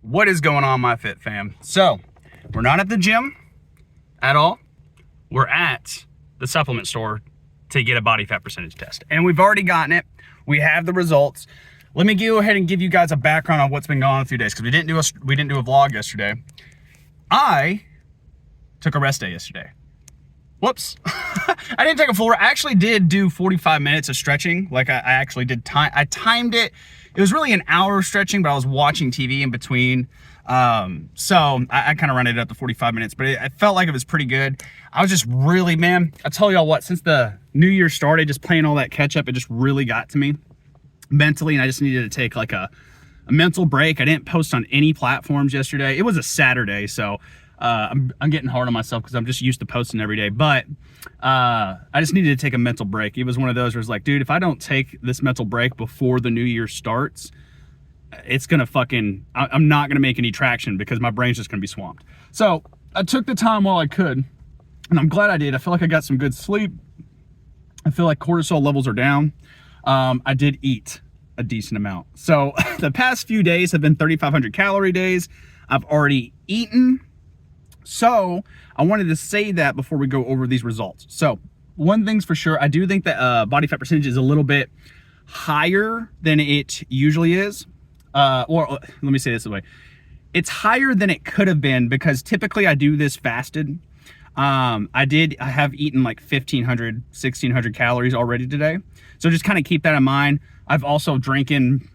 What is going on, my fit fam? So we're not at the gym at all. We're at the supplement store to get a body fat percentage test, and we've already gotten it. We have the results. Let me go ahead and give you guys a background on what's been going on a few days, because we didn't do a vlog yesterday. I took a rest day yesterday. Whoops. I didn't take a full rest. I actually did do 45 minutes of stretching. Like I actually did time. I timed it. It was really an hour of stretching, but I was watching TV in between. So I kind of ran it up to 45 minutes, but I felt like it was pretty good. I was just really, man, I tell y'all what, since the new year started, just playing all that catch up, it just really got to me mentally. And I just needed to take like a mental break. I didn't post on any platforms yesterday. It was a Saturday. So, I'm getting hard on myself because I'm just used to posting every day, but, I just needed to take a mental break. It was one of those where it's like, dude, if I don't take this mental break before the new year starts, it's gonna I'm not gonna make any traction because my brain's just gonna be swamped. So I took the time while I could, and I'm glad I did. I feel like I got some good sleep. I feel like cortisol levels are down. I did eat a decent amount. So the past few days have been 3,500 calorie days. I've already eaten. So I wanted to say that before we go over these results. So one thing's for sure, I do think that body fat percentage is a little bit higher than it usually is. Or let me say this way. It's higher than it could have been because typically I do this fasted. I have eaten like 1,500, 1,600 calories already today. So just kind of keep that in mind. I've also drinking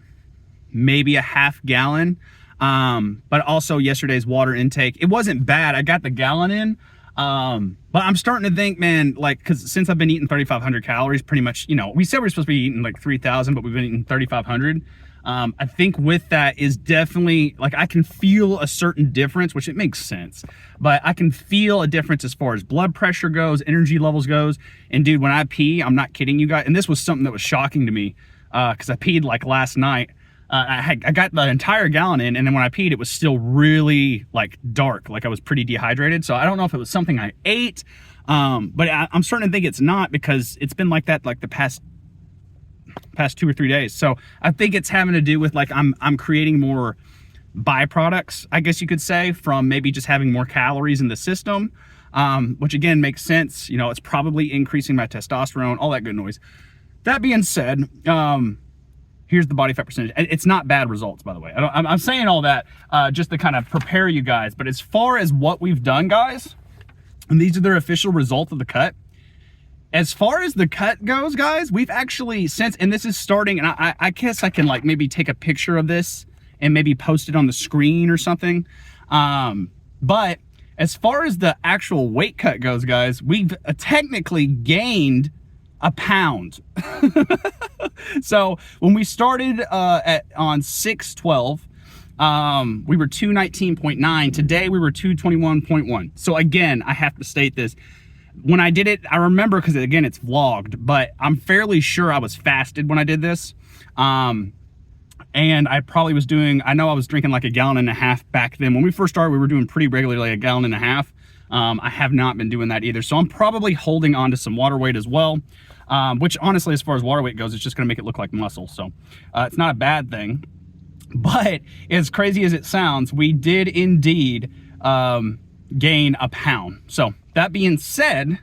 maybe a half gallon. But also yesterday's water intake, it wasn't bad. I got the gallon in. But I'm starting to think, man, like, cause since I've been eating 3,500 calories, pretty much, you know, we said we're supposed to be eating like 3,000, but we've been eating 3,500. I think with that is definitely like, I can feel a certain difference, which it makes sense, but I can feel a difference as far as blood pressure goes, energy levels goes. And dude, when I pee, I'm not kidding you guys. And this was something that was shocking to me, cause I peed like last night. I got the entire gallon in, and then when I peed, it was still really like dark, like I was pretty dehydrated. So I don't know if it was something I ate, but I'm starting to think it's not, because it's been like that like the past 2 or 3 days. So I think it's having to do with like I'm creating more byproducts, I guess you could say, from maybe just having more calories in the system, which again makes sense. You know, it's probably increasing my testosterone, all that good noise. That being said, here's the body fat percentage. It's not bad results, by the way. I'm saying all that just to kind of prepare you guys. But as far as what we've done, guys, and these are their official results of the cut. As far as the cut goes, guys, we've actually since, and this is starting, and I guess I can like maybe take a picture of this and maybe post it on the screen or something. But as far as the actual weight cut goes, guys, we've technically gained a pound. So when we started on 6/12, we were 219.9. Today we were 221.1. So again, I have to state this. When I did it, I remember, because again, it's vlogged, but I'm fairly sure I was fasted when I did this. And I probably was I know I was drinking like a gallon and a half back then. When we first started, we were doing pretty regularly a gallon and a half. I have not been doing that either. So I'm probably holding on to some water weight as well. Which honestly, as far as water weight goes, it's just going to make it look like muscle. So it's not a bad thing. But as crazy as it sounds, we did indeed gain a pound. So that being said,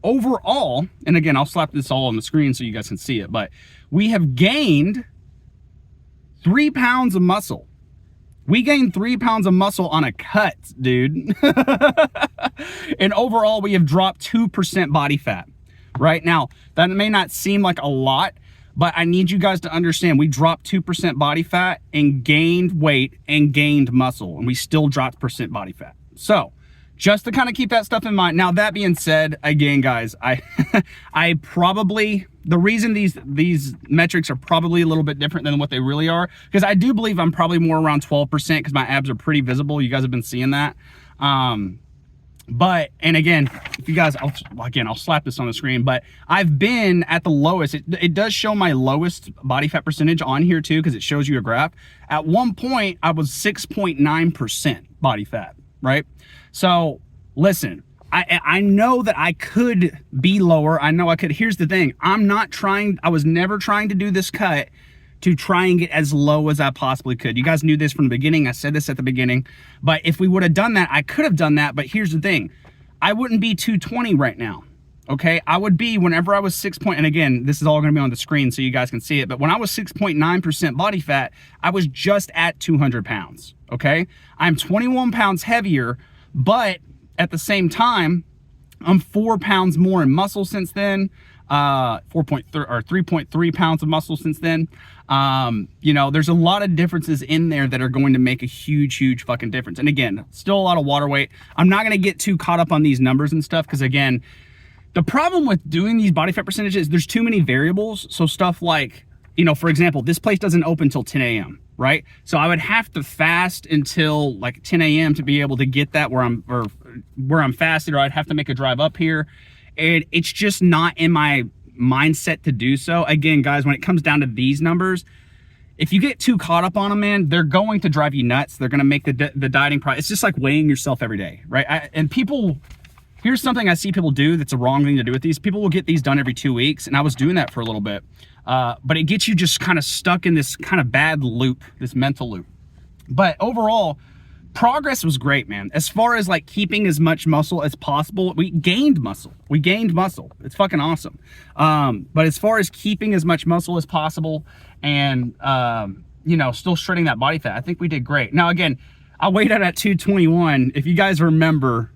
overall, and again, I'll slap this all on the screen so you guys can see it, but we have gained 3 pounds of muscle. We gained 3 pounds of muscle on a cut, dude. And overall, we have dropped 2% body fat. Right now, that may not seem like a lot, but I need you guys to understand, we dropped 2% body fat and gained weight and gained muscle, and we still dropped percent body fat. So just to kind of keep that stuff in mind. Now, that being said, again, guys, I probably, the reason these metrics are probably a little bit different than what they really are, because I do believe I'm probably more around 12% because my abs are pretty visible. You guys have been seeing that. But, and again, if you guys, I'll slap this on the screen, but I've been at the lowest. It does show my lowest body fat percentage on here too, because it shows you a graph. At one point, I was 6.9% body fat, right? So listen, I know that I could be lower. I know I could. Here's the thing. I was never trying to do this cut to try and get as low as I possibly could. You guys knew this from the beginning. I said this at the beginning. But if we would have done that, I could have done that. But here's the thing. I wouldn't be 220 right now. Okay, I would be, whenever I was 6 point, and again, this is all gonna be on the screen so you guys can see it, but when I was 6.9% body fat, I was just at 200 pounds, okay? I'm 21 pounds heavier, but at the same time, I'm 4 pounds more in muscle since then, 3.3 pounds of muscle since then. You know, there's a lot of differences in there that are going to make a huge fucking difference. And again, still a lot of water weight. I'm not gonna get too caught up on these numbers and stuff, because again, the problem with doing these body fat percentages, there's too many variables. So stuff like, you know, for example, this place doesn't open till 10 a.m., right? So I would have to fast until like 10 a.m. to be able to get that where I'm fasted, or I'd have to make a drive up here. And it's just not in my mindset to do so. Again, guys, when it comes down to these numbers, if you get too caught up on them, man, they're going to drive you nuts. They're going to make the dieting process. It's just like weighing yourself every day, right? And people... Here's something I see people do that's a wrong thing to do with these. People will get these done every 2 weeks, and I was doing that for a little bit. But it gets you just kind of stuck in this kind of bad loop, this mental loop. But overall, progress was great, man. As far as like keeping as much muscle as possible, we gained muscle. It's fucking awesome. But as far as keeping as much muscle as possible and, you know, still shredding that body fat, I think we did great. Now, again, I weighed out at 221. If you guys remember,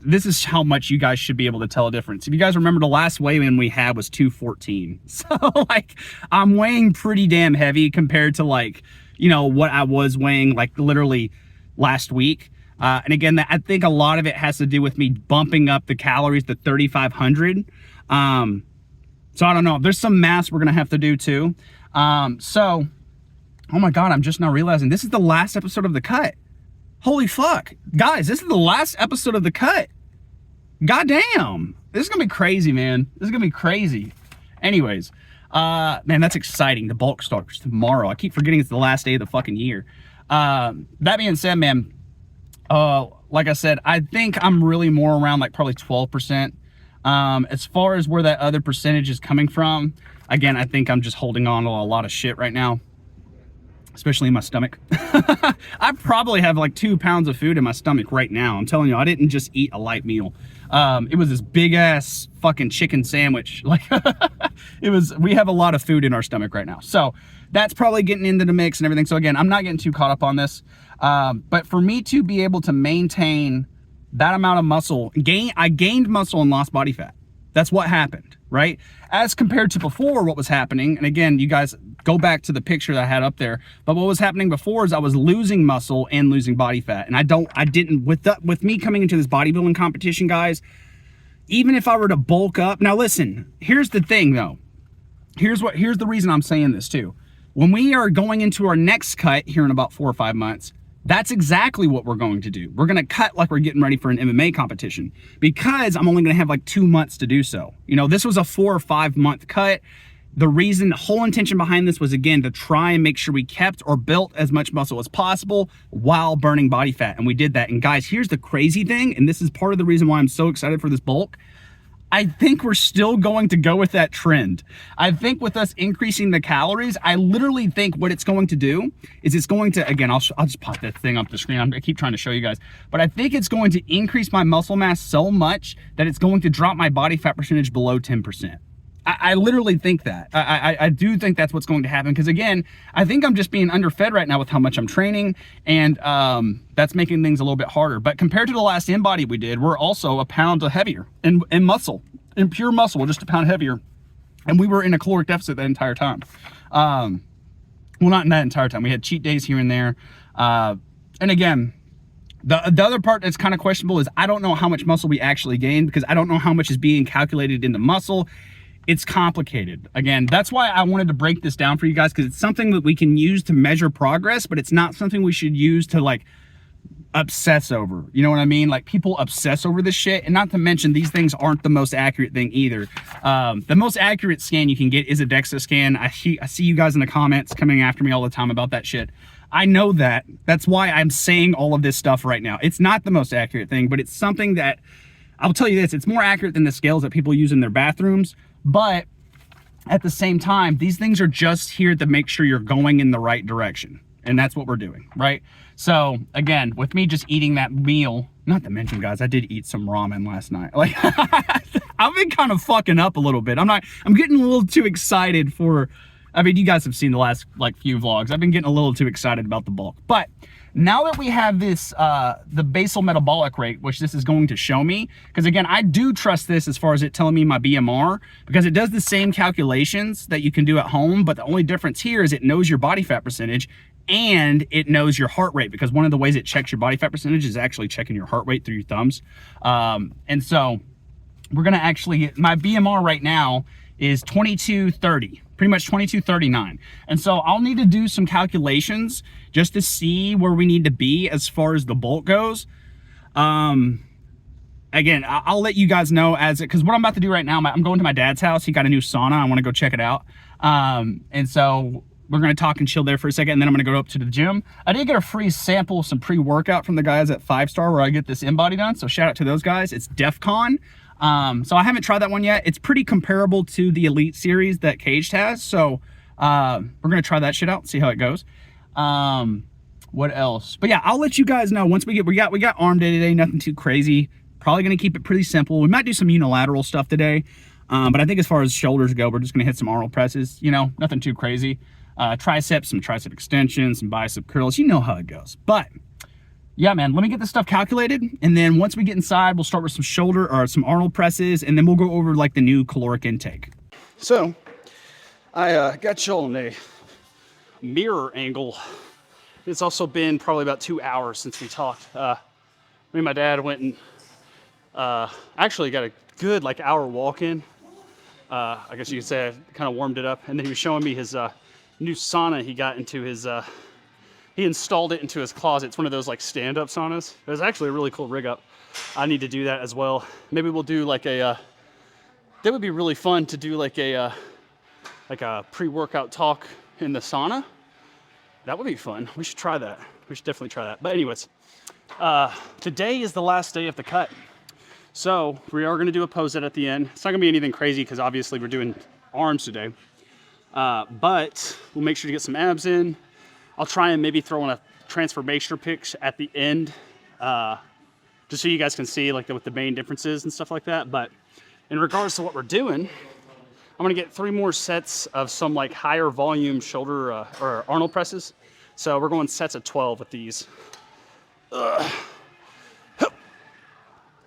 this is how much you guys should be able to tell a difference. If you guys remember, the last weigh-in we had was 214. So like, I'm weighing pretty damn heavy compared to like, you know, what I was weighing like literally last week. And again, I think a lot of it has to do with me bumping up the calories to 3,500. So I don't know, there's some math we're gonna have to do too. So, oh my God, I'm just now realizing this is the last episode of The Cut. Holy fuck. Guys, this is the last episode of The Cut. God damn. This is gonna be crazy, man. This is gonna be crazy. Anyways, man, that's exciting. The bulk starts tomorrow. I keep forgetting it's the last day of the fucking year. That being said, man, like I said, I think I'm really more around like probably 12%. As far as where that other percentage is coming from, again, I think I'm just holding on to a lot of shit right now, especially in my stomach. I probably have like 2 pounds of food in my stomach right now. I'm telling you, I didn't just eat a light meal. It was this big ass fucking chicken sandwich. Like we have a lot of food in our stomach right now. So that's probably getting into the mix and everything. So again, I'm not getting too caught up on this. But for me to be able to maintain that amount of muscle, I gained muscle and lost body fat. That's what happened, right? As compared to before, what was happening, and again, you guys go back to the picture that I had up there, but what was happening before is I was losing muscle and losing body fat. And I didn't, with me coming into this bodybuilding competition, guys, even if I were to bulk up, now listen, here's the thing though. Here's the reason I'm saying this too. When we are going into our next cut here in about 4 or 5 months, that's exactly what we're going to do. We're going to cut like we're getting ready for an MMA competition, because I'm only going to have like 2 months to do so. You know, this was a 4 or 5 month cut. The whole intention behind this was, again, to try and make sure we kept or built as much muscle as possible while burning body fat. And we did that. And guys, here's the crazy thing. And this is part of the reason why I'm so excited for this bulk. I think we're still going to go with that trend. I think with us increasing the calories, I literally think what it's going to do is it's going to, again, I'll just pop that thing up the screen. I keep trying to show you guys, but I think it's going to increase my muscle mass so much that it's going to drop my body fat percentage below 10%. I literally think that. I do think that's what's going to happen, because again, I think I'm just being underfed right now with how much I'm training, and that's making things a little bit harder. But compared to the last InBody we did, we're also a pound heavier in muscle, in pure muscle, just a pound heavier. And we were in a caloric deficit that entire time. Well, not in that entire time. We had cheat days here and there. And again, the other part that's kind of questionable is I don't know how much muscle we actually gained, because I don't know how much is being calculated into muscle. It's complicated. Again, that's why I wanted to break this down for you guys, because it's something that we can use to measure progress, but it's not something we should use to like obsess over. You know what I mean? Like, people obsess over this shit, and not to mention these things aren't the most accurate thing either. The most accurate scan you can get is a DEXA scan. I see you guys in the comments coming after me all the time about that shit. I know that. That's why I'm saying all of this stuff right now. It's not the most accurate thing, but it's something that, I'll tell you this, it's more accurate than the scales that people use in their bathrooms. But at the same time, these things are just here to make sure you're going in the right direction. And that's what we're doing, right? So again, with me just eating that meal, not to mention, guys, I did eat some ramen last night. Like, I've been kind of fucking up a little bit. I'm getting a little too excited for, I mean, you guys have seen the last like few vlogs. I've been getting a little too excited about the bulk. But now that we have this, the basal metabolic rate, which this is going to show me, because again, I do trust this as far as it telling me my BMR, because it does the same calculations that you can do at home, but the only difference here is it knows your body fat percentage and it knows your heart rate, because one of the ways it checks your body fat percentage is actually checking your heart rate through your thumbs. And so we're gonna actually, my BMR right now is 2230. Pretty much 2239. And so I'll need to do some calculations just to see where we need to be as far as the bulk goes. Again, I'll let you guys know as it, because what I'm about to do right now, I'm going to my dad's house. He got a new sauna. I want to go check it out. And so we're going to talk and chill there for a second, and then I'm going to go up to the gym. I did get a free sample, some pre-workout from the guys at 5 Star where I get this InBody done. So shout out to those guys. It's DEFCON. So I haven't tried that one yet. It's pretty comparable to the Elite series that Caged has. So we're gonna try that shit out, see how it goes. What else? But yeah, I'll let you guys know once we got arm day today, nothing too crazy. Probably gonna keep it pretty simple. We might do some unilateral stuff today. But I think as far as shoulders go, we're just gonna hit some Arnold presses, you know, nothing too crazy. Triceps, some tricep extensions, some bicep curls, you know how it goes. But yeah, man, let me get this stuff calculated, and then once we get inside, we'll start with some shoulder or some Arnold presses, and then we'll go over like the new caloric intake. So I got you all in a mirror angle. It's also been probably about 2 hours since we talked. Me and my dad went and actually got a good like hour walk in. I guess you could say I kind of warmed it up, and then he was showing me his new sauna he got into his he installed it into his closet. It's one of those like stand-up saunas. It was actually a really cool rig up. I need to do that as well. Maybe we'll do like a, that would be really fun to do like a pre-workout talk in the sauna. That would be fun. We should try that. We should definitely try that. But anyways, today is the last day of the cut. So we are gonna do a pose set at the end. It's not gonna be anything crazy because obviously we're doing arms today. But we'll make sure to get some abs in. I'll try and maybe throw in a transformational pics at the end, just so you guys can see like what the main differences and stuff like that. But in regards to what we're doing, I'm gonna get 3 more sets of some like higher volume shoulder or Arnold presses. So we're going sets of 12 with these.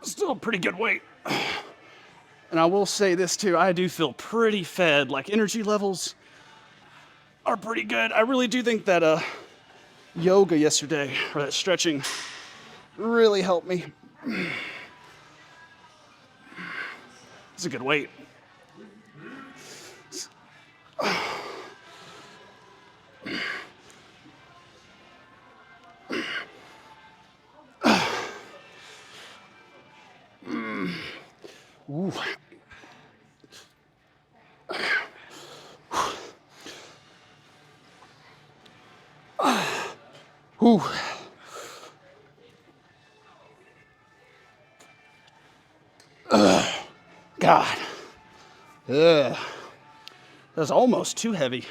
Still a pretty good weight. And I will say this too, I do feel pretty fed, like energy levels are pretty good. I really do think that yoga yesterday, or that stretching, really helped me. It's a good weight. Ooh. Ooh. God. That's almost too heavy.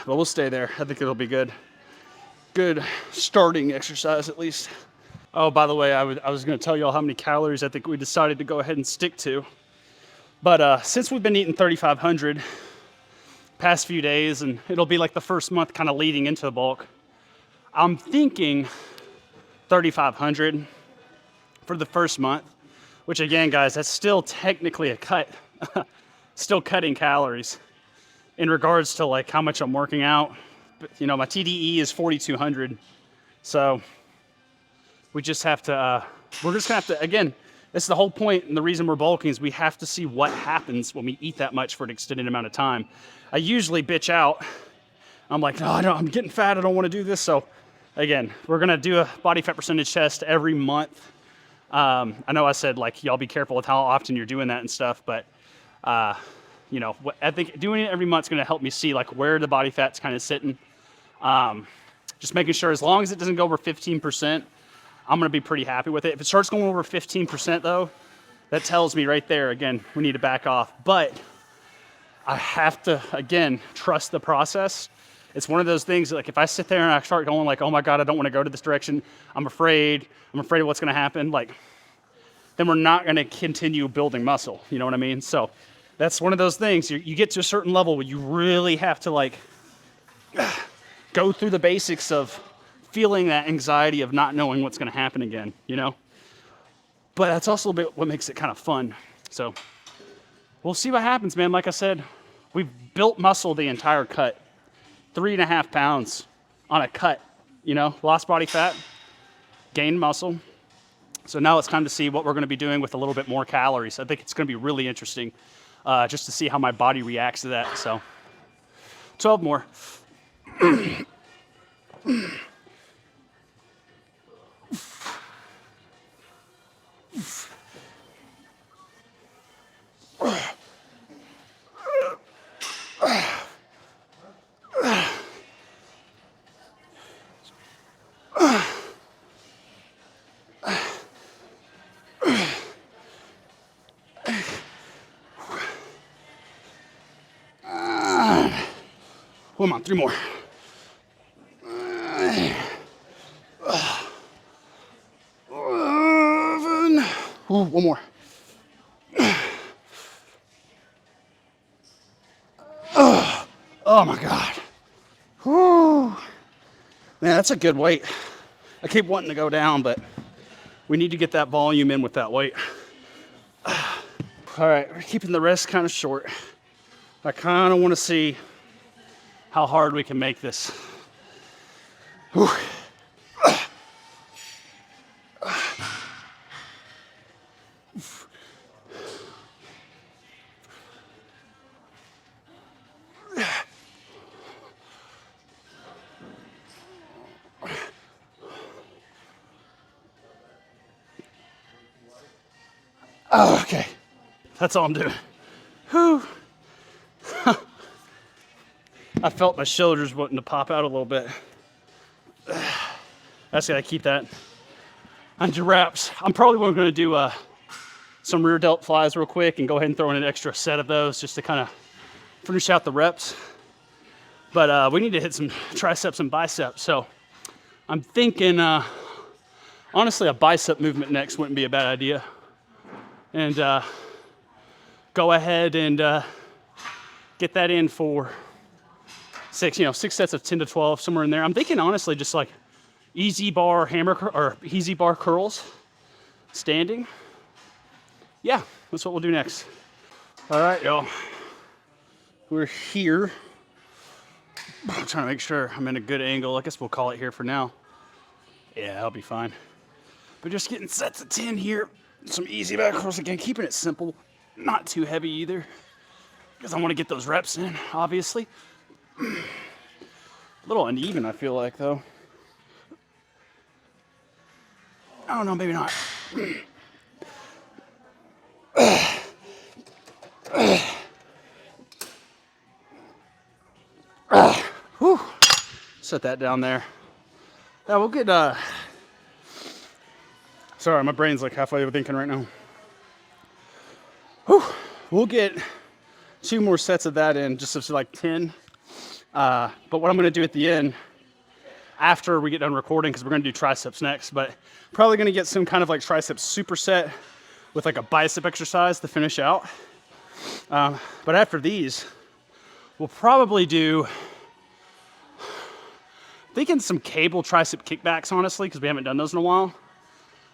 But we'll stay there. I think it'll be good. Good starting exercise at least. Oh, by the way, I was going to tell y'all how many calories I think we decided to go ahead and stick to. But since we've been eating 3,500 past few days, and it'll be like the first month kind of leading into the bulk, I'm thinking 3,500 for the first month, which again, guys, that's still technically a cut. Still cutting calories in regards to like how much I'm working out. But, you know, my TDE is 4,200. So we just have to, we're just gonna have to, again, this is the whole point, and the reason we're bulking is we have to see what happens when we eat that much for an extended amount of time. I usually bitch out. I'm like, no, I'm getting fat, I don't wanna do this. So again, we're gonna do a body fat percentage test every month. I know I said like, y'all be careful with how often you're doing that and stuff, but you know, I think doing it every month is gonna help me see like where the body fat's kind of sitting. Just making sure as long as it doesn't go over 15%, I'm gonna be pretty happy with it. If it starts going over 15% though, that tells me right there, again, we need to back off. But I have to, again, trust the process. It's one of those things, like if I sit there and I start going like, oh my God, I don't want to go to this direction. I'm afraid of what's going to happen. Like, then we're not going to continue building muscle. You know what I mean? So that's one of those things. You get to a certain level where you really have to like go through the basics of feeling that anxiety of not knowing what's going to happen again, you know? But that's also a bit what makes it kind of fun. So we'll see what happens, man. Like I said, we've built muscle the entire cut. 3.5 pounds on a cut, you know, lost body fat, gained muscle. So now it's time to see what we're going to be doing with a little bit more calories. I think it's going to be really interesting just to see how my body reacts to that. So 12 more. Come on, 3 more. Ooh, 1 more. Oh my God. Whew. Man, that's a good weight. I keep wanting to go down, but we need to get that volume in with that weight. All right, we're keeping the rest kind of short. I kind of want to see how hard we can make this. Whew. Oh, okay, that's all I'm doing. Whew. I felt my shoulders wanting to pop out a little bit. I just gotta keep that under wraps. I'm probably going to do some rear delt flies real quick and go ahead and throw in an extra set of those just to kind of finish out the reps. But we need to hit some triceps and biceps. So I'm thinking, honestly, a bicep movement next wouldn't be a bad idea. And go ahead and get that in for 6 sets of 10 to 12, somewhere in there. I'm thinking honestly just like easy bar or easy bar curls, standing. Yeah, that's what we'll do next. All right, y'all. We're here. I'm trying to make sure I'm in a good angle. I guess we'll call it here for now. Yeah, I'll be fine. But just getting sets of 10 here. Some easy back curls again, keeping it simple, not too heavy either, because I want to get those reps in, obviously. A little uneven, I feel like, though. I don't know, maybe not. Whew. Set that down there. Yeah, we'll get, sorry, my brain's like halfway thinking right now. Whew. We'll get 2 more sets of that in, just like 10. But what I'm gonna do at the end, after we get done recording, because we're gonna do triceps next, but probably gonna get some kind of like triceps superset with like a bicep exercise to finish out. But after these, we'll probably do, thinking some cable tricep kickbacks, honestly, because we haven't done those in a while.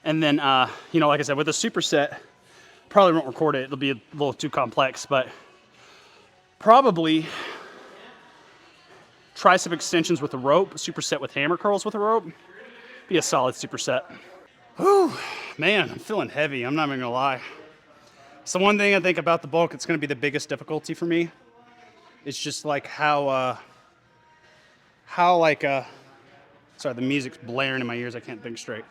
And then, like I said, with a superset, probably won't record it. It'll be a little too complex, but probably tricep extensions with a rope, superset with hammer curls with a rope. Be a solid superset. Whew, man, I'm feeling heavy. I'm not even gonna lie. So one thing I think about the bulk, it's gonna be the biggest difficulty for me. It's just like how sorry, the music's blaring in my ears. I can't think straight.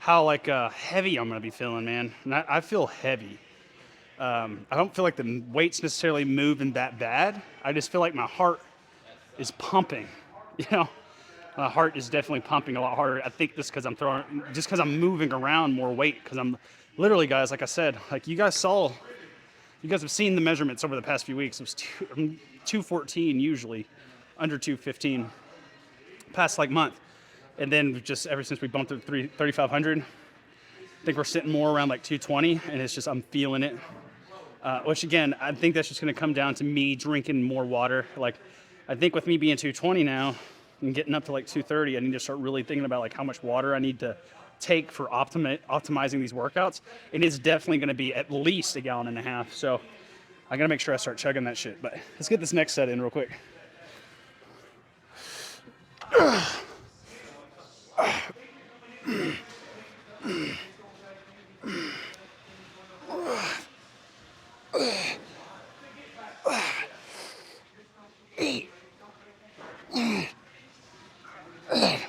How heavy I'm gonna be feeling, man. And I feel heavy. I don't feel like the weight's necessarily moving that bad. I just feel like my heart is pumping. My heart is definitely pumping a lot harder. I think just because I'm moving around more weight. Because I'm literally, guys, like I said, like you guys saw You guys have seen the measurements over the past few weeks. It was 214 usually, under 215 past like month. And then just ever since we bumped to 3,500, I think we're sitting more around like 220, and it's just, I'm feeling it. Which again, I think that's just gonna come down to me drinking more water. Like, I think with me being 220 now and getting up to like 230, I need to start really thinking about like how much water I need to take for optimizing these workouts. And it's definitely gonna be at least 1.5 gallons. So I gotta make sure I start chugging that shit. But let's get this next set in real quick.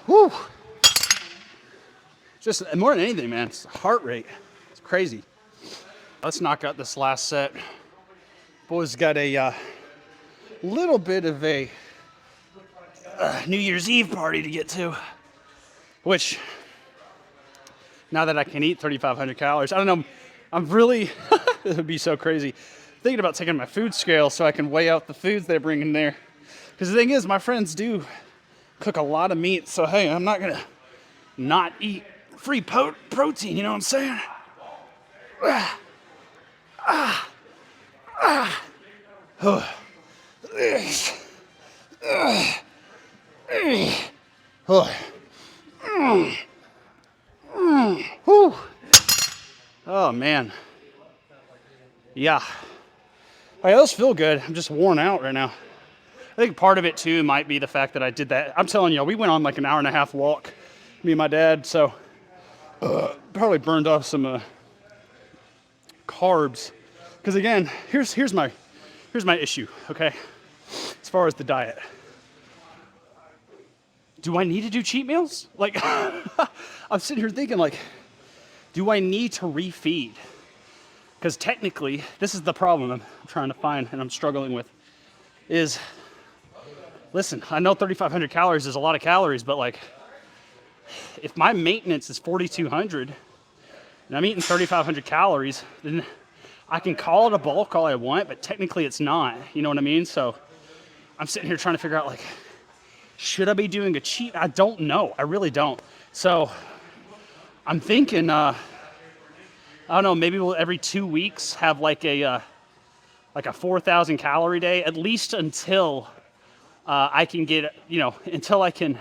Woo. Just more than anything, man, it's heart rate. It's crazy. Let's knock out this last set. Boys got a little bit of a New Year's Eve party to get to, which now that I can eat 3,500 calories, I don't know, I'm really, it would be so crazy, thinking about taking my food scale so I can weigh out the foods they bring in there. Because the thing is, my friends do cook a lot of meat, so hey, I'm not gonna not eat free protein, you know what I'm saying? Oh man, yeah. All right, those feel good. I'm just worn out right now. I think part of it too might be the fact that I did that. I'm telling you, we went on like an 1.5 hour walk, me and my dad, so probably burned off some carbs. Because again, here's my issue, okay? As far as the diet. Do I need to do cheat meals? Like, I'm sitting here thinking like, do I need to refeed? Because technically, this is the problem I'm trying to find and I'm struggling with, is, listen, I know 3,500 calories is a lot of calories, but like, if my maintenance is 4,200 and I'm eating 3,500 calories, then I can call it a bulk all I want, but technically it's not, you know what I mean? So I'm sitting here trying to figure out like, should I be doing a cheat? I don't know, I really don't. So I'm thinking, I don't know, maybe we'll every 2 weeks have like a 4,000 calorie day, at least until I can get, until I can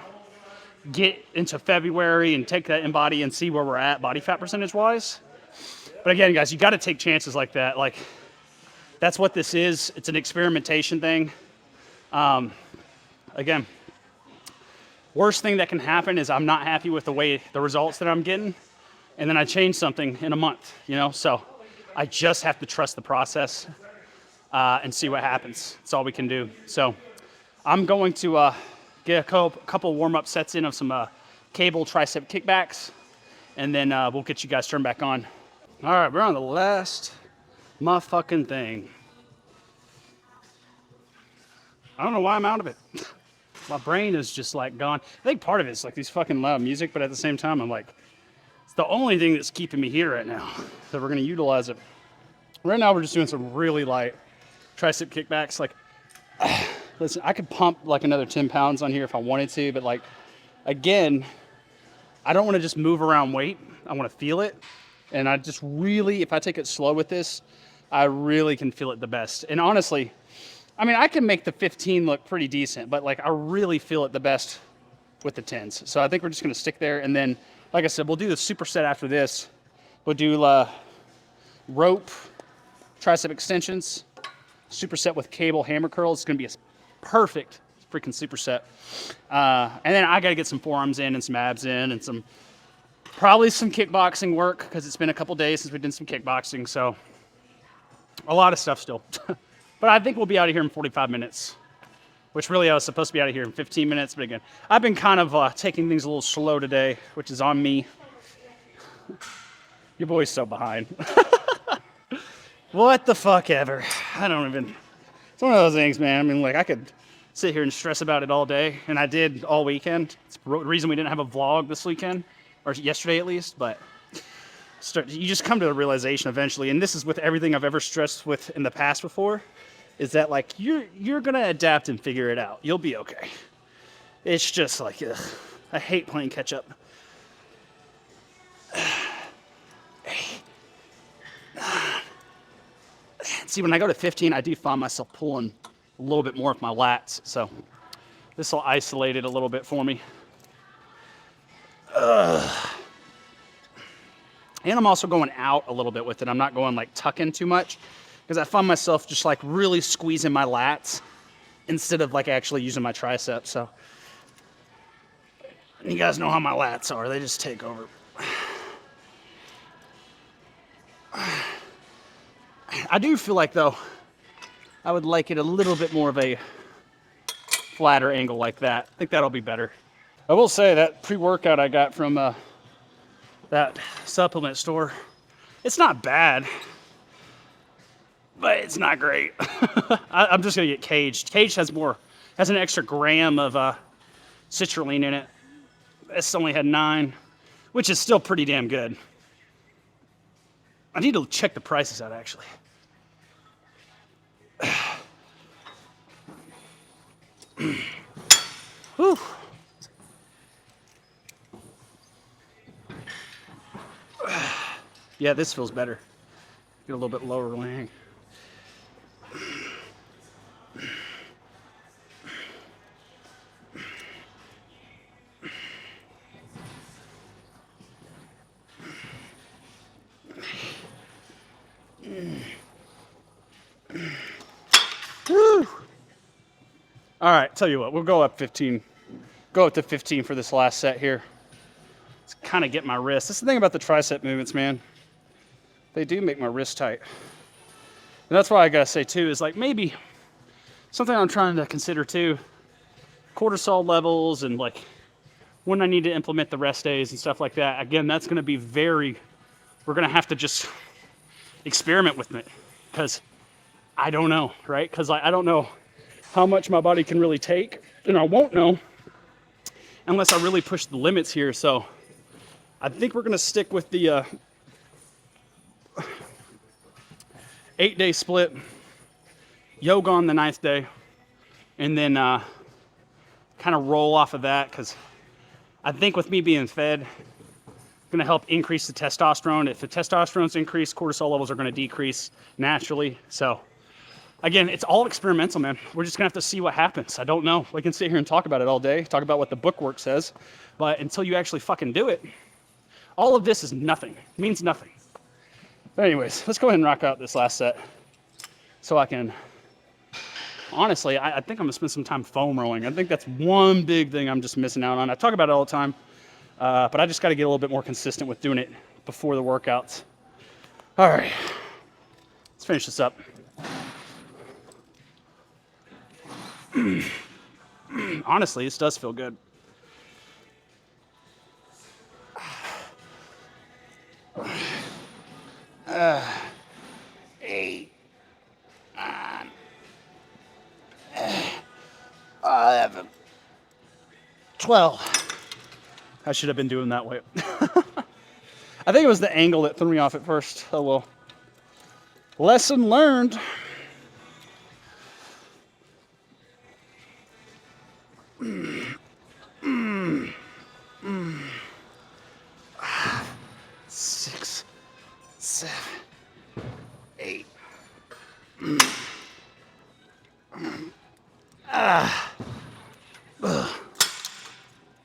get into February and take that in body and see where we're at body fat percentage wise. But again, guys, you got to take chances like that. Like, that's what this is. It's an experimentation thing. Again, worst thing that can happen is I'm not happy with the results that I'm getting, and then I change something in a month, So I just have to trust the process and see what happens. That's all we can do. So I'm going to get a couple warm-up sets in of some cable tricep kickbacks, and then we'll get you guys turned back on. All right, we're on the last motherfucking thing. I don't know why I'm out of it. My brain is just like gone. I think part of it's like these fucking loud music, but at the same time, I'm like, it's the only thing that's keeping me here right now. So we're gonna utilize it. Right now, we're just doing some really light tricep kickbacks. Like, listen, I could pump like another 10 pounds on here if I wanted to, but like, again, I don't want to just move around weight. I want to feel it. And I just really, if I take it slow with this, I really can feel it the best. And honestly, I mean, I can make the 15 look pretty decent, but like, I really feel it the best with the 10s. So I think we're just going to stick there. And then, like I said, we'll do the superset after this. We'll do rope tricep extensions, superset with cable hammer curls. It's going to be a perfect freaking superset. And then I got to get some forearms in and some abs in and probably some kickboxing work, because it's been a couple days since we did some kickboxing. So a lot of stuff still. But I think we'll be out of here in 45 minutes, which really I was supposed to be out of here in 15 minutes. But again, I've been kind of taking things a little slow today, which is on me. Your boy's so behind. What the fuck ever. I don't even, it's one of those things, man. I mean, like, I could sit here and stress about it all day, and I did all weekend. It's the reason we didn't have a vlog this weekend, or yesterday at least, but you just come to the realization eventually, and this is with everything I've ever stressed with in the past before, is that like you're gonna adapt and figure it out. You'll be okay. It's just like, ugh, I hate playing catch up. 8, 9. See, when I go to 15, I do find myself pulling a little bit more of my lats, so this will isolate it a little bit for me. And I'm also going out a little bit with it. I'm not going like tucking too much, because I find myself just like really squeezing my lats instead of like actually using my triceps. So you guys know how my lats are. They just take over. I do feel like, though, I would like it a little bit more of a flatter angle like that. I think that'll be better. I will say that pre-workout I got from that supplement store, it's not bad, but it's not great. I'm just gonna get Caged. Caged has an extra gram of citrulline in it. This only had 9, which is still pretty damn good. I need to check the prices out, actually. Whew. Yeah, this feels better. Get a little bit lower lang. Woo. All right, tell you what, we'll go up 15. Go up to 15 for this last set here. Let's kind of get my wrist. That's the thing about the tricep movements, man. They do make my wrist tight. And that's why I gotta say too, is like maybe something I'm trying to consider too, cortisol levels and like when I need to implement the rest days and stuff like that. Again, that's gonna be we're gonna have to just experiment with it, because I don't know, right? Because I don't know how much my body can really take, and I won't know unless I really push the limits here. So I think we're gonna stick with the 8-day split, yoga on the 9th day, and then kind of roll off of that, because I think with me being fed, going to help increase the testosterone. If the testosterone's increased, cortisol levels are going to decrease naturally. So again, it's all experimental, man. We're just gonna have to see what happens. I don't know. We can sit here and talk about it all day, talk about what the bookwork says, but until you actually fucking do it, all of this is nothing. It means nothing. But anyways, let's go ahead and rock out this last set so I can, honestly, I think I'm gonna spend some time foam rolling. I think that's one big thing I'm just missing out on. I talk about it all the time, but I just gotta get a little bit more consistent with doing it before the workouts. All right, let's finish this up. Honestly, this does feel good. Eight, 9, 11, 12. I should have been doing that way. I think it was the angle that threw me off at first. Oh well. Lesson learned. Six, 7, 8.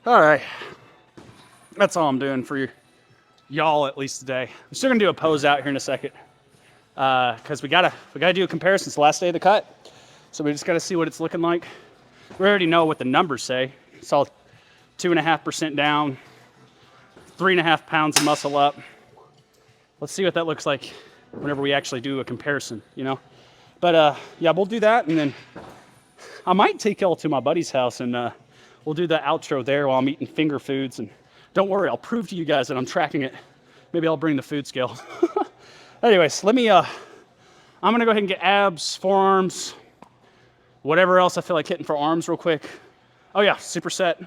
All right, that's all I'm doing for y'all at least today. I'm still gonna do a pose out here in a second, because we gotta do a comparison. It's the last day of the cut, so we just gotta see what it's looking like. We already know what the numbers say. It's all 2.5% down, 3.5 pounds of muscle up. Let's see what that looks like whenever we actually do a comparison, you know? But yeah, we'll do that, and then I might take y'all to my buddy's house, and we'll do the outro there while I'm eating finger foods. And don't worry, I'll prove to you guys that I'm tracking it. Maybe I'll bring the food scale. Anyways, I'm gonna go ahead and get abs, forearms, whatever else I feel like hitting for arms real quick. Oh yeah, superset.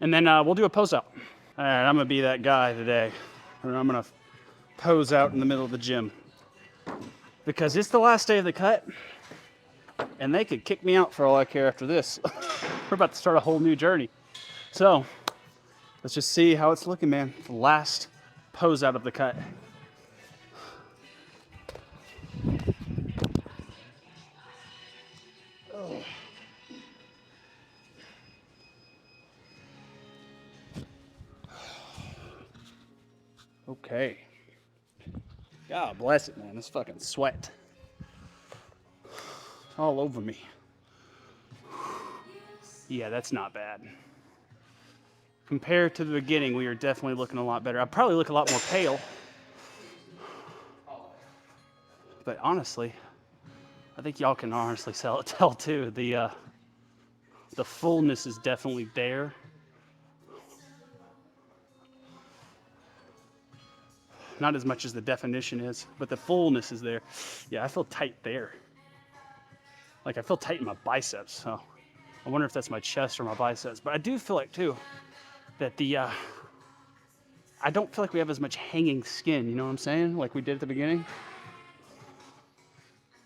And then we'll do a pose out. All right, I'm gonna be that guy today. And I'm gonna pose out in the middle of the gym. Because it's the last day of the cut, and they could kick me out for all I care after this. We're about to start a whole new journey. So, let's just see how it's looking, man. The last pose out of the cut. Okay. God bless it, man. This fucking sweat. All over me. Yeah, that's not bad. Compared to the beginning, we are definitely looking a lot better. I probably look a lot more pale. But honestly, I think y'all can honestly tell too. The fullness is definitely there. Not as much as the definition is, but the fullness is there. Yeah, I feel tight there. Like I feel tight in my biceps. So I wonder if that's my chest or my biceps. But I do feel like too that I don't feel like we have as much hanging skin. You know what I'm saying? Like we did at the beginning.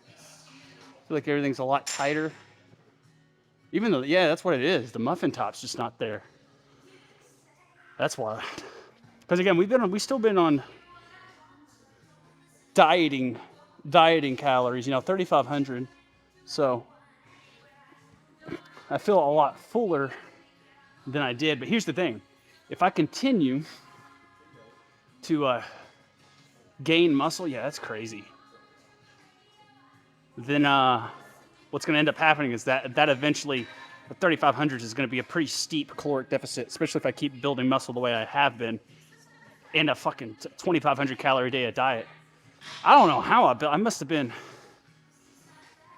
I feel like everything's a lot tighter. Even though, yeah, that's what it is. The muffin top's just not there. That's why. Because again, we've still been on dieting calories, 3,500. So I feel a lot fuller than I did. But here's the thing. If I continue to gain muscle, yeah, that's crazy. Then what's going to end up happening is that eventually the 3,500 is going to be a pretty steep caloric deficit, especially if I keep building muscle the way I have been in a fucking 2,500 calorie a day of diet. I don't know how I must have been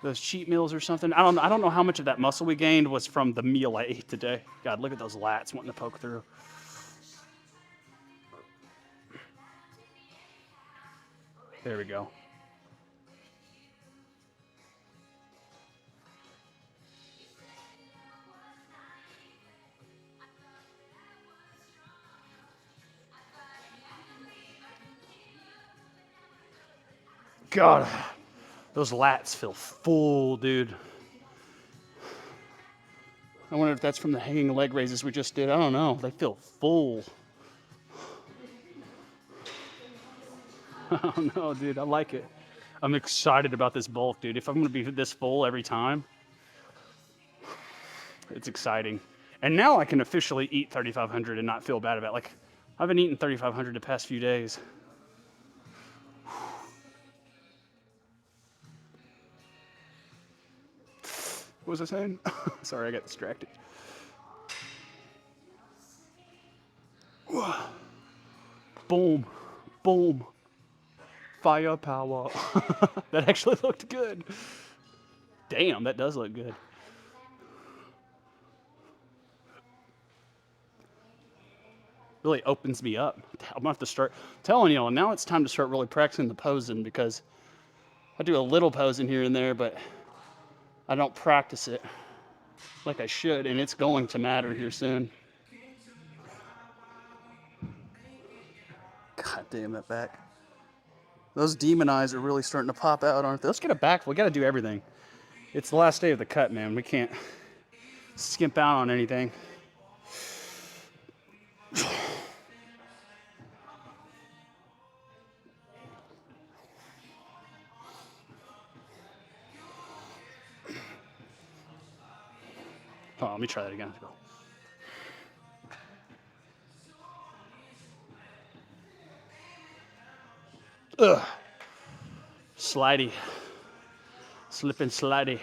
those cheat meals or something. I don't know how much of that muscle we gained was from the meal I ate today. God, look at those lats wanting to poke through. There we go. God, those lats feel full, dude. I wonder if that's from the hanging leg raises we just did. I don't know. They feel full. I don't know, dude. I like it. I'm excited about this bulk, dude. If I'm going to be this full every time, it's exciting. And now I can officially eat 3,500 and not feel bad about it. Like, I've been eating 3,500 the past few days. What was I saying? Sorry, I got distracted. Boom, boom, firepower. That actually looked good. Damn, that does look good. Really opens me up. I'm gonna have to start telling y'all, now it's time to start really practicing the posing, because I do a little posing here and there, but I don't practice it like I should, and it's going to matter here soon. God damn that back. Those demon eyes are really starting to pop out, aren't they? Let's get it back. We got to do everything. It's the last day of the cut, man. We can't skimp out on anything. Oh, let me try that again. Ugh. Slidey. Slip and slidey.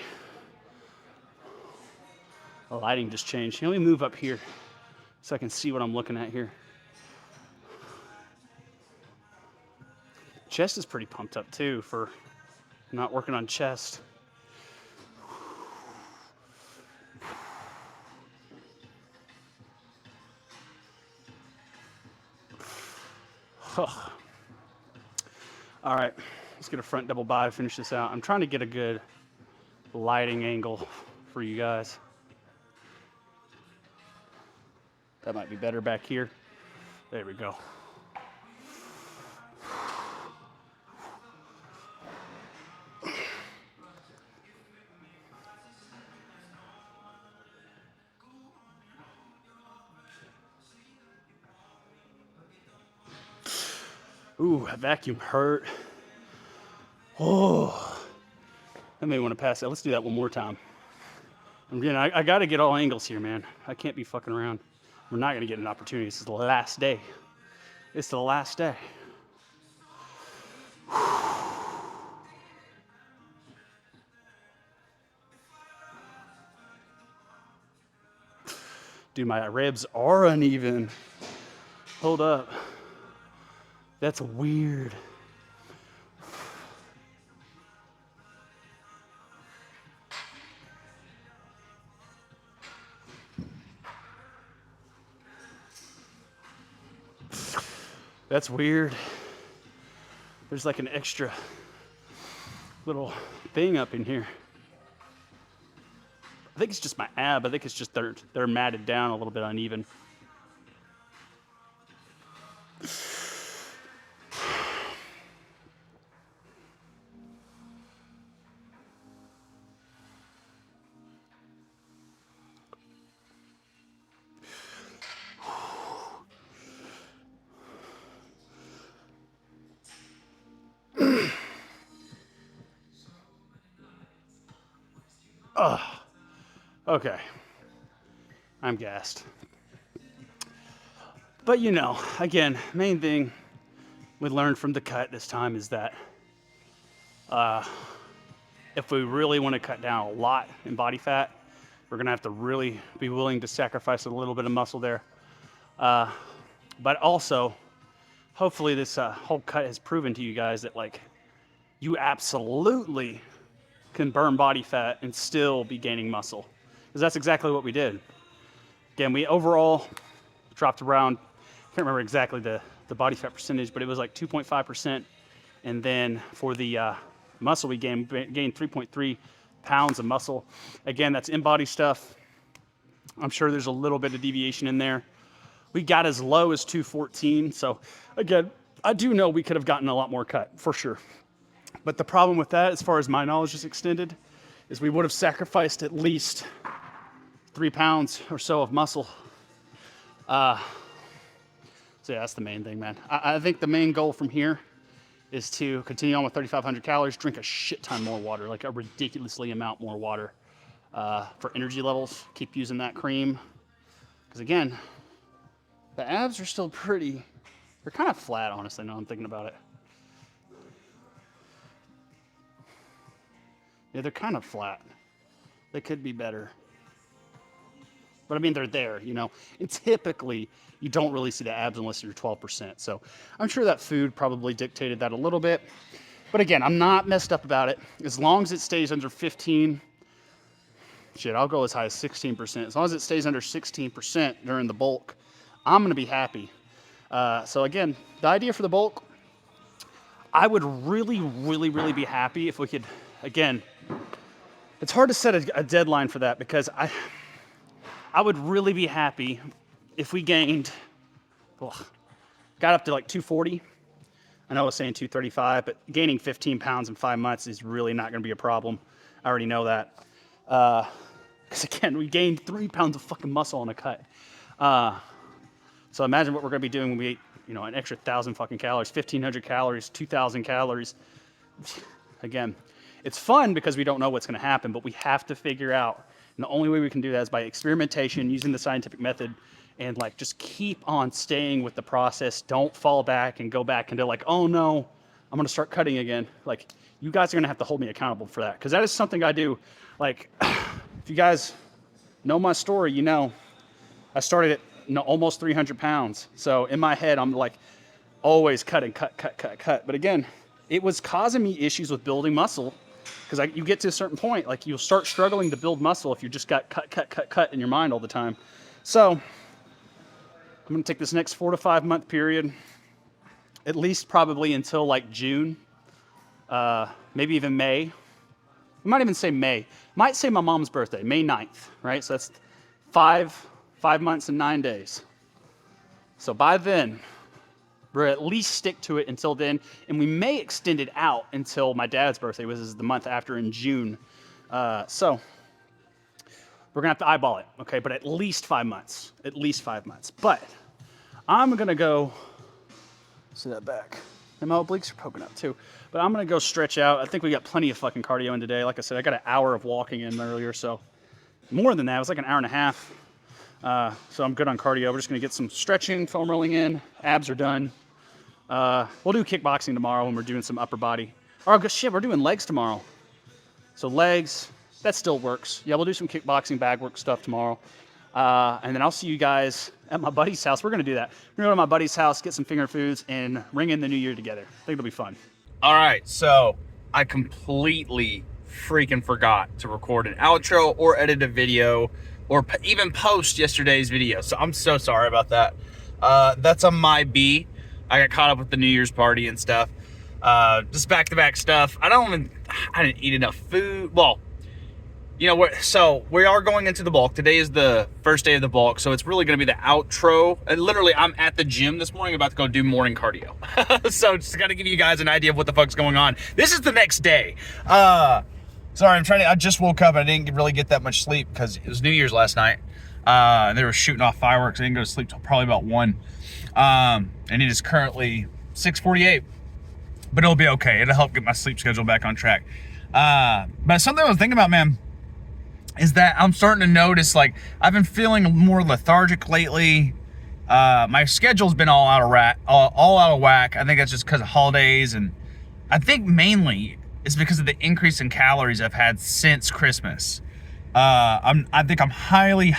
The lighting just changed. Let me move up here so I can see what I'm looking at here. Chest is pretty pumped up too for not working on chest. All right, let's get a front double bi to finish this out. I'm trying to get a good lighting angle for you guys. That might be better back here. There we go. Ooh, that vacuum hurt. Oh, I may want to pass that. Let's do that one more time. Again, I got to get all angles here, man. I can't be fucking around. We're not going to get an opportunity. This is the last day. It's the last day. Dude, my ribs are uneven. Hold up. That's weird. That's weird. There's like an extra little thing up in here. I think it's just my ab. I think it's just they're matted down a little bit uneven. Okay. I'm gassed. But you know, again, main thing we learned from the cut this time is that if we really want to cut down a lot in body fat, we're gonna have to really be willing to sacrifice a little bit of muscle there. But also, hopefully this whole cut has proven to you guys that like you absolutely can burn body fat and still be gaining muscle. Because that's exactly what we did. Again, we overall dropped around, I can't remember exactly the body fat percentage, but it was like 2.5%. And then for the muscle, we gained 3.3 pounds of muscle. Again, that's in-body stuff. I'm sure there's a little bit of deviation in there. We got as low as 214. So again, I do know we could have gotten a lot more cut, for sure. But the problem with that, as far as my knowledge is extended, is we would have sacrificed at least 3 pounds or so of muscle. So yeah, that's the main thing, man. I think the main goal from here is to continue on with 3,500 calories, drink a shit ton more water, like a ridiculously amount more water for energy levels. Keep using that cream. Because again, the abs are still pretty, they're kind of flat, honestly, now I'm thinking about it. Yeah, they're kind of flat. They could be better. But I mean, they're there, you know. And typically, you don't really see the abs unless you're 12%. So I'm sure that food probably dictated that a little bit. But again, I'm not messed up about it. As long as it stays under 15, shit, I'll go as high as 16%. As long as it stays under 16% during the bulk, I'm gonna be happy. So again, the idea for the bulk, I would really, really, really be happy if we could, again, it's hard to set a deadline for that because I would really be happy if we gained, got up to like 240. I know I was saying 235, but gaining 15 pounds in 5 months is really not gonna be a problem. I already know that. Because again, we gained 3 pounds of fucking muscle on a cut. So imagine what we're gonna be doing when we eat, you know, an extra 1,000 fucking calories, 1,500 calories, 2,000 calories. Again, it's fun because we don't know what's gonna happen, but we have to figure out, and the only way we can do that is by experimentation, using the scientific method, and like just keep on staying with the process. Don't fall back and go back into like, oh no, I'm gonna start cutting again. Like, you guys are gonna have to hold me accountable for that, because that is something I do. Like, if you guys know my story, you know, I started at almost 300 pounds. So in my head, I'm like always cutting, cut. But again, it was causing me issues with building muscle, because you get to a certain point, like you'll start struggling to build muscle if you just got cut in your mind all the time. So I'm gonna take this next 4 to 5 month period, at least probably until like June, maybe even May. We might even say May. Might say my mom's birthday, May 9th, right? So that's 5 months and 9 days. So by then, we're at least stick to it until then, and we may extend it out until my dad's birthday, which is the month after in June. So we're gonna have to eyeball it, okay? But at least 5 months, at least 5 months. But I'm gonna go, see that back. And my obliques are poking up too. But I'm gonna go stretch out. I think we got plenty of fucking cardio in today. Like I said, I got an hour of walking in earlier, so more than that. It was like an hour and a half. So I'm good on cardio. We're just gonna get some stretching, foam rolling in. Abs are done. We'll do kickboxing tomorrow when we're doing some upper body. Oh shit, we're doing legs tomorrow. So legs, that still works. Yeah, we'll do some kickboxing bag work stuff tomorrow. And then I'll see you guys at my buddy's house. We're gonna do that. We're gonna go to my buddy's house, get some finger foods, and ring in the new year together. I think it'll be fun. All right, so I completely freaking forgot to record an outro or edit a video or even post yesterday's video. So I'm so sorry about that. That's on my B. I got caught up with the New Year's party and stuff. Just back-to-back stuff. I didn't eat enough food. Well, you know, so we are going into the bulk. Today is the first day of the bulk, so it's really going to be the outro. And literally, I'm at the gym this morning about to go do morning cardio. So just got to give you guys an idea of what the fuck's going on. This is the next day. Sorry, I just woke up. I didn't really get that much sleep because it was New Year's last night. And they were shooting off fireworks. I didn't go to sleep till probably about 1. And it is currently 6:48. But it'll be okay. It'll help get my sleep schedule back on track. But something I was thinking about, man, is that I'm starting to notice, like, I've been feeling more lethargic lately. My schedule's been all out of whack. I think that's just because of holidays, and I think mainly it's because of the increase in calories I've had since Christmas. I think I'm highly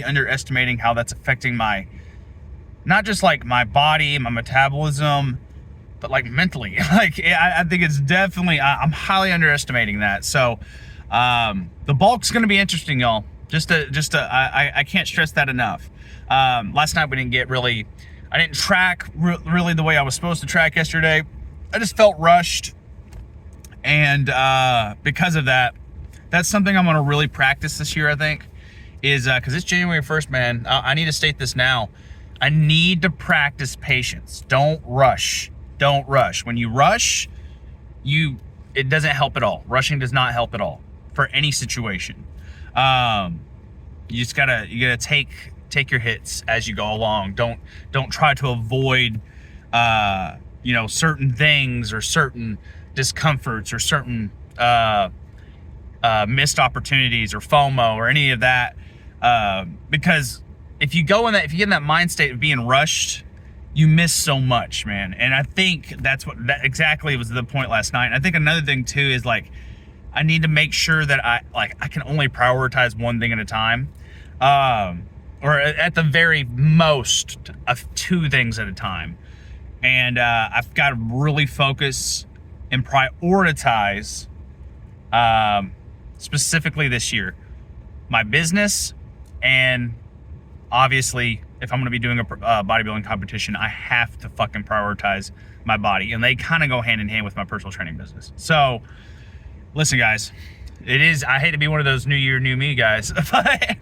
underestimating how that's affecting my, not just like my body, my metabolism, but like mentally. Like, I think it's definitely, I'm highly underestimating that. So the bulk's gonna be interesting, y'all. I can't stress that enough. Last night we didn't get really, I didn't track really the way I was supposed to track yesterday. I just felt rushed. And because of that, that's something I'm gonna really practice this year, I think, is because it's January 1st, man. I need to state this now. I need to practice patience. Don't rush. Don't rush. When you rush, it doesn't help at all. Rushing does not help at all for any situation. You just gotta take your hits as you go along. Don't try to avoid certain things or certain discomforts or certain missed opportunities or FOMO or any of that. Because if you get in that mind state of being rushed, you miss so much, man. And I think that exactly was the point last night. And I think another thing too is, like, I need to make sure that I can only prioritize one thing at a time, or at the very most of 2 things at a time. And I've got to really focus and prioritize, specifically this year, my business, and obviously, if I'm going to be doing a bodybuilding competition, I have to fucking prioritize my body. And they kind of go hand in hand with my personal training business. So, listen, guys, I hate to be one of those new year, new me guys, but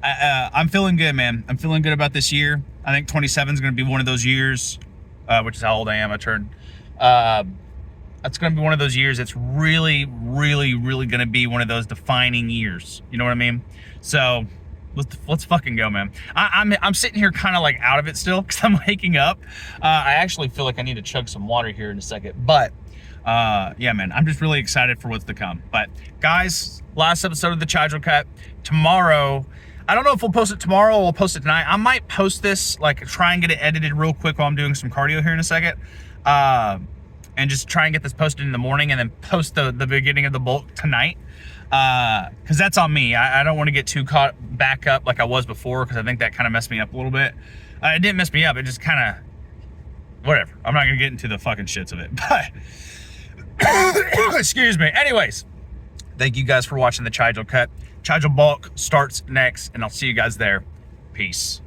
I'm feeling good, man. I'm feeling good about this year. I think 27 is going to be one of those years, which is how old I am. I turned. That's going to be one of those years that's really going to be one of those defining years. You know what I mean? So, let's fucking go, man. I'm sitting here kind of like out of it still because I'm waking up. I actually feel like I need to chug some water here in a second. But yeah, man, I'm just really excited for what's to come. But guys, last episode of the Chigel Cut. Tomorrow, I don't know if we'll post it tomorrow or we'll post it tonight. I might post this, like, try and get it edited real quick while I'm doing some cardio here in a second. And just try and get this posted in the morning and then post the beginning of the bulk tonight. Because that's on me. I don't want to get too caught back up like I was before, because I think that kind of messed me up a little bit. It didn't mess me up. It just kind of, whatever. I'm not going to get into the fucking shits of it. But, excuse me. Anyways, thank you guys for watching the Chigel Cut. Chigel Bulk starts next, and I'll see you guys there. Peace.